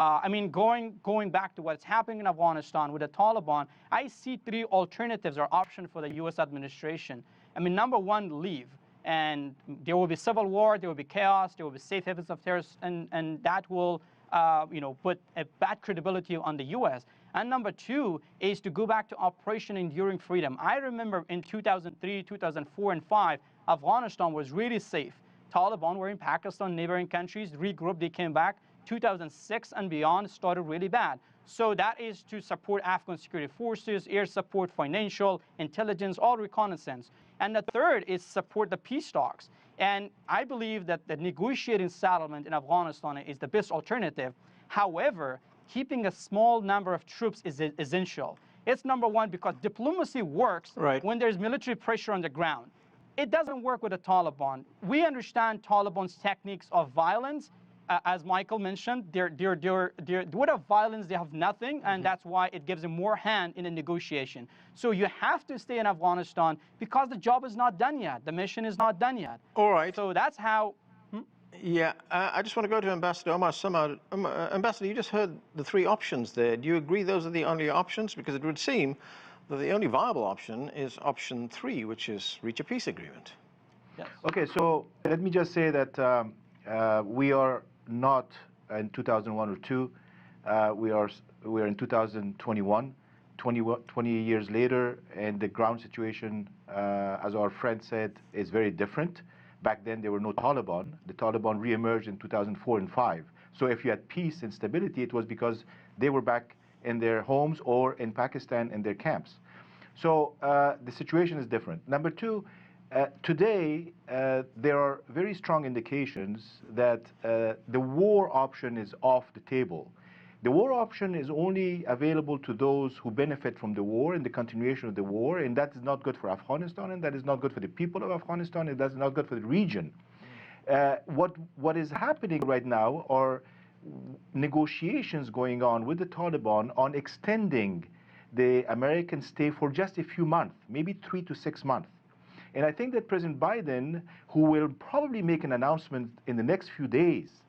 I mean, going back to what's happening in Afghanistan with the Taliban, I see three alternatives or options for the U.S. administration. I mean, number one, leave. And there will be civil war, there will be chaos, there will be safe havens of terrorists, and that will put a bad credibility on the U.S. And number two is to go back to Operation Enduring Freedom. I remember in 2003, 2004, and 2005, Afghanistan was really safe. Taliban were in Pakistan, neighboring countries, regrouped, they came back. 2006 and beyond started really bad. So that is to support Afghan security forces, air support, financial, intelligence, all reconnaissance. And the third is support the peace talks. And I believe that the negotiating settlement in Afghanistan is the best alternative. However, keeping a small number of troops is essential. It's number one because diplomacy works when there's military pressure on the ground. It doesn't work with the Taliban. We understand Taliban's techniques of violence. As Michael mentioned, with a violence, they have nothing, and that's why it gives them more hand in a negotiation. So you have to stay in Afghanistan because the job is not done yet. The mission is not done yet. All right. So that's how... Yeah, I just want to go to Ambassador Omar Samad. Ambassador, you just heard the three options there. Do you agree those are the only options? Because it would seem that the only viable option is option 3, which is reach a peace agreement. Yes. Okay, so let me just say that we are not in 2001 or 2. We are in 2021, 20 years later, and the ground situation, as our friend said, is very different. Back then, there were no Taliban. The Taliban re-emerged in 2004 and 2005. So if you had peace and stability, it was because they were back in their homes or in Pakistan in their camps. So the situation is different. Number two, today, there are very strong indications that the war option is off the table. The war option is only available to those who benefit from the war and the continuation of the war, and that is not good for Afghanistan, and that is not good for the people of Afghanistan, and that's not good for the region. What is happening right now are negotiations going on with the Taliban on extending the American stay for just a few months, maybe 3 to 6 months. And I think that President Biden, who will probably make an announcement in the next few days,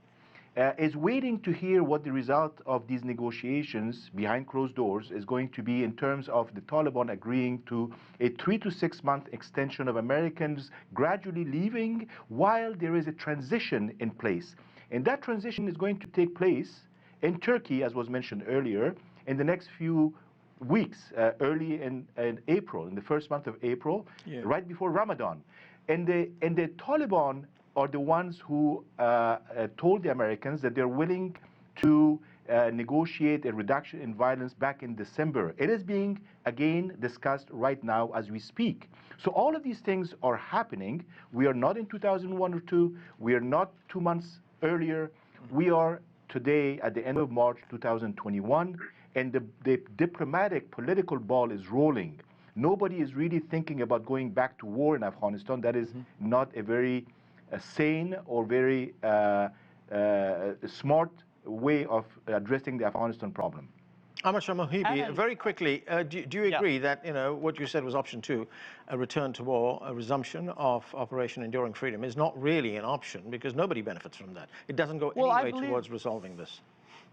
is waiting to hear what the result of these negotiations behind closed doors is going to be in terms of the Taliban agreeing to a 3 to 6 month extension of Americans gradually leaving while there is a transition in place. And that transition is going to take place in Turkey, as was mentioned earlier, in the next few weeks, early in April, in the first month of April, right before Ramadan. And the Taliban are the ones who told the Americans that they're willing to negotiate a reduction in violence back in December. It is being, again, discussed right now as we speak. So all of these things are happening. We are not in 2001 or 2. We are not 2 months earlier. We are today at the end of March 2021, and the diplomatic political ball is rolling. Nobody is really thinking about going back to war in Afghanistan. That is not a very sane or very smart way of addressing the Afghanistan problem. Ahmad Shah Mohibi, very quickly, do you agree that what you said was option 2, a return to war, a resumption of Operation Enduring Freedom, is not really an option because nobody benefits from that. It doesn't go any way towards resolving this.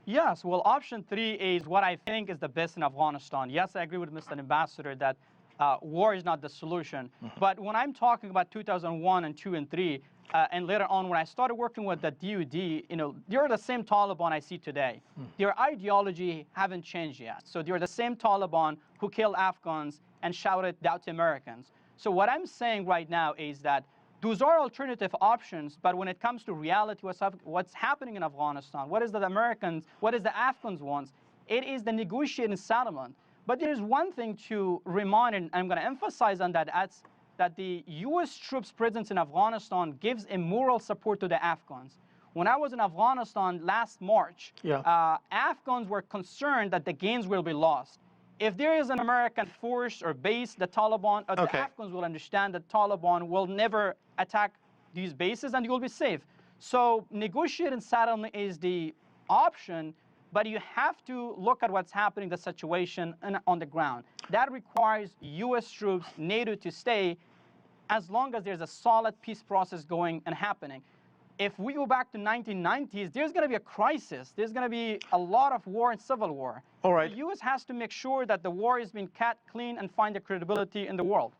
Yes, well, option 3 is what I think is the best in Afghanistan. Yes, I agree with Mr. Ambassador that war is not the solution. But when I'm talking about 2001 and 2 and 3, and later on when I started working with the DoD, they're the same Taliban I see today. Their ideology haven't changed yet. So they're the same Taliban who killed Afghans and shouted down to Americans. So what I'm saying right now is that those are alternative options, but when it comes to reality, what's happening in Afghanistan, what is the Americans, what is the Afghans want, it is the negotiating settlement. But there is one thing to remind, and I'm going to emphasize on that, that the U.S. troops' presence in Afghanistan gives a moral support to the Afghans. When I was in Afghanistan last March, Afghans were concerned that the gains will be lost. If there is an American force or base, the Taliban, the Afghans will understand that Taliban will never attack these bases and you will be safe. So negotiating settlement is the option, but you have to look at what's happening, the situation on the ground. That requires U.S. troops, NATO to stay as long as there's a solid peace process going and happening. if we go back to 1990s, there's going to be a crisis. There's going to be a lot of war and civil war. All right. The U.S. has to make sure that the war is being kept clean and find the credibility in the world.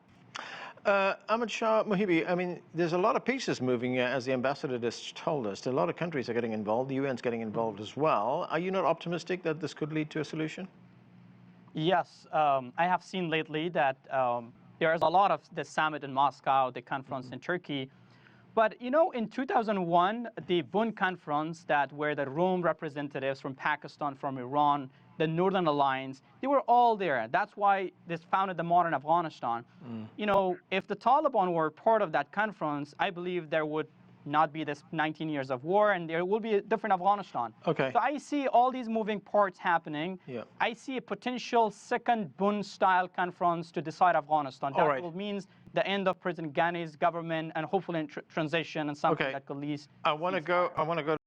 Ahmad Shah Mohibi, I mean, there's a lot of pieces moving, as the ambassador just told us. A lot of countries are getting involved. The UN's getting involved as well. Are you not optimistic that this could lead to a solution? Yes, I have seen lately that there is a lot of the summit in Moscow, the conference in Turkey. But, you know, in 2001, the Bonn conference, that where the Rome representatives from Pakistan, from Iran, the Northern Alliance, they were all there. That's why this founded the modern Afghanistan. You know, if the Taliban were part of that conference, I believe there would not be this 19 years of war, and there will be a different Afghanistan. Okay. So I see all these moving parts happening. Yeah. I see a potential second Bonn-style conference to decide Afghanistan. That will mean the end of President Ghani's government and hopefully transition and something that could lead. I want to go